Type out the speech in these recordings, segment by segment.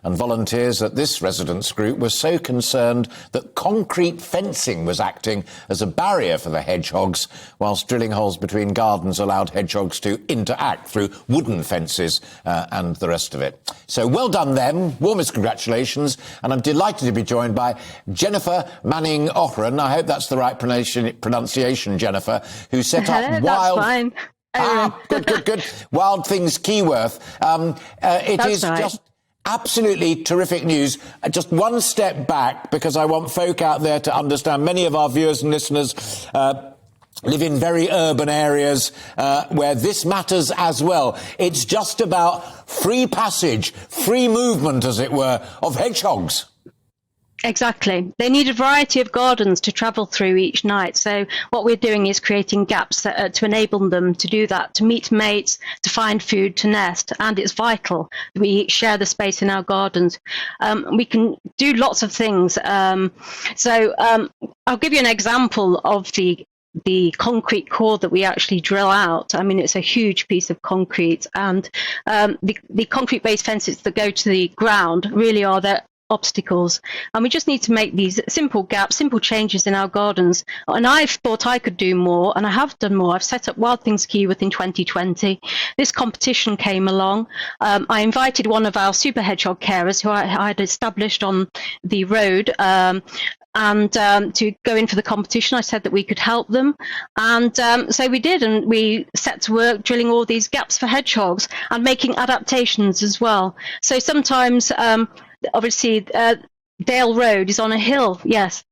And volunteers at this residents' group were so concerned that concrete fencing was acting as a barrier for the hedgehogs, whilst drilling holes between gardens allowed hedgehogs to interact through wooden fences and the rest of it. So well done them, warmest congratulations, and I'm delighted to be joined by Jennifer Manning-Ohren, I hope that's the right pronunciation, Jennifer, who set up Wild... That's fine. Good. Wild Things Keyworth. It That's is right. just absolutely terrific news. Just one step back, because I want folk out there to understand. Many of our viewers and listeners live in very urban areas where this matters as well. It's just about free passage, free movement, as it were, of hedgehogs. Exactly. They need a variety of gardens to travel through each night. So what we're doing is creating gaps to enable them to do that, to meet mates, to find food, to nest. And it's vital that we share the space in our gardens. We can do lots of things. I'll give you an example of the concrete core that we actually drill out. I mean, it's a huge piece of concrete, and the concrete-based fences that go to the ground really are the obstacles, and we just need to make these simple gaps, simple changes in our gardens. And I've thought I could do more, and I have done more. I've set up Wild Things Keyworth in 2020. This competition came along. I invited one of our super hedgehog carers who I had established on the road and to go in for the competition. I said that we could help them, and so we did, and we set to work drilling all these gaps for hedgehogs and making adaptations as well. So sometimes obviously Dale Road is on a hill, yes.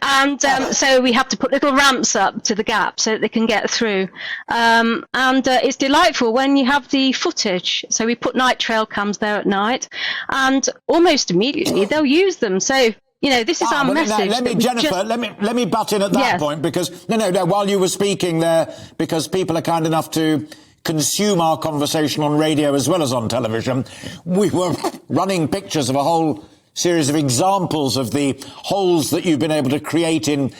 And so we have to put little ramps up to the gap so that they can get through. And it's delightful when you have the footage. So we put night trail cams there at night, and almost immediately they'll use them. So, you know, this is our message. Let me butt in at that point, because no, while you were speaking there, because people are kind enough to consume our conversation on radio as well as on television, we were running pictures of a whole series of examples of the holes that you've been able to create in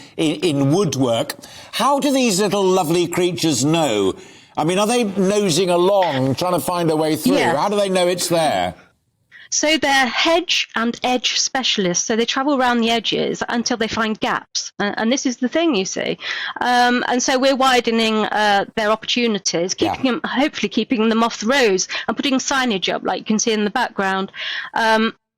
woodwork. How do these little lovely creatures know? I mean, are they nosing along, trying to find a way through? Yeah. How do they know it's there? So they're hedge and edge specialists. So they travel around the edges until they find gaps. And this is the thing, you see. And so we're widening their opportunities, hopefully keeping them off the roads, and putting signage up, like you can see in the background.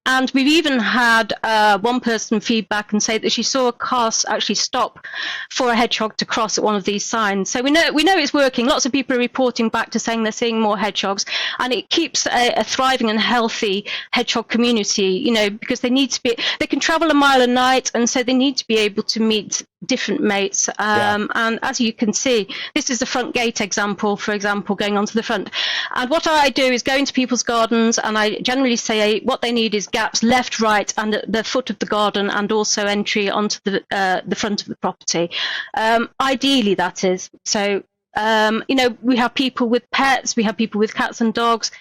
And we've even had one person feedback and say that she saw a car actually stop for a hedgehog to cross at one of these signs. So we know it's working. Lots of people are reporting back to saying they're seeing more hedgehogs, and it keeps a thriving and healthy hedgehog community, you know, because they can travel a mile a night, and so they need to be able to meet different mates. And as you can see, this is the front gate example, for example, going onto the front. And what I do is go into people's gardens, and I generally say what they need is gaps left, right, and at the foot of the garden, and also entry onto the front of the property. Ideally, that is. So, you know, we have people with pets, we have people with cats and dogs.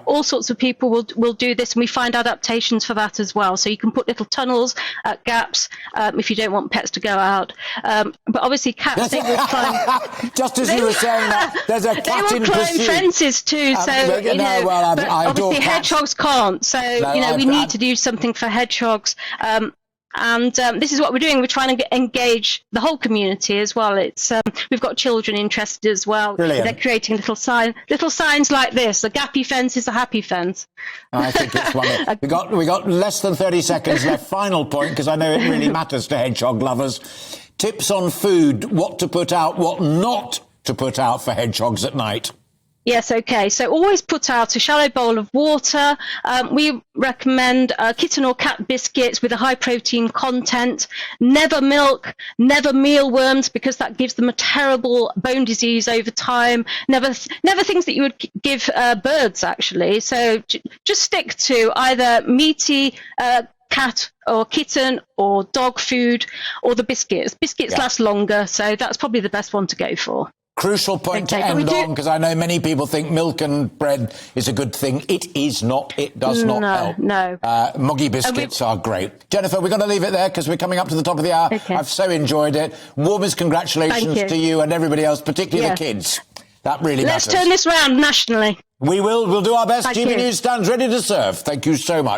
All sorts of people will do this, and we find adaptations for that as well. So you can put little tunnels, gaps, if you don't want pets to go out. But obviously cats, they will climb. Just as you were saying that, there's a cat in pursuit. They will climb fences too. So, you know, but obviously hedgehogs can't. So, you know, we need to do something for hedgehogs. And this is what we're doing. We're trying to engage the whole community as well. It's we've got children interested as well. Brilliant. They're creating little signs like this. A gappy fence is a happy fence. I think it's wonderful. We got less than 30 seconds left. Final point, because I know it really matters to hedgehog lovers. Tips on food, what to put out, what not to put out for hedgehogs at night. Yes, okay. So always put out a shallow bowl of water. We recommend kitten or cat biscuits with a high protein content. Never milk, never mealworms, because that gives them a terrible bone disease over time. Never things that you would give birds, actually. So just stick to either meaty cat or kitten or dog food, or the biscuits. Biscuits last longer, so that's probably the best one to go for. Crucial point to end on, because I know many people think milk and bread is a good thing. It is not. It does not help. No. Moggy biscuits are great. Jennifer, we're going to leave it there because we're coming up to the top of the hour. Okay. I've so enjoyed it. Warmest congratulations to you and everybody else, particularly the kids. That really matters. Let's turn this round nationally. We will. We'll do our best. Thank GB you. News stands ready to serve. Thank you so much.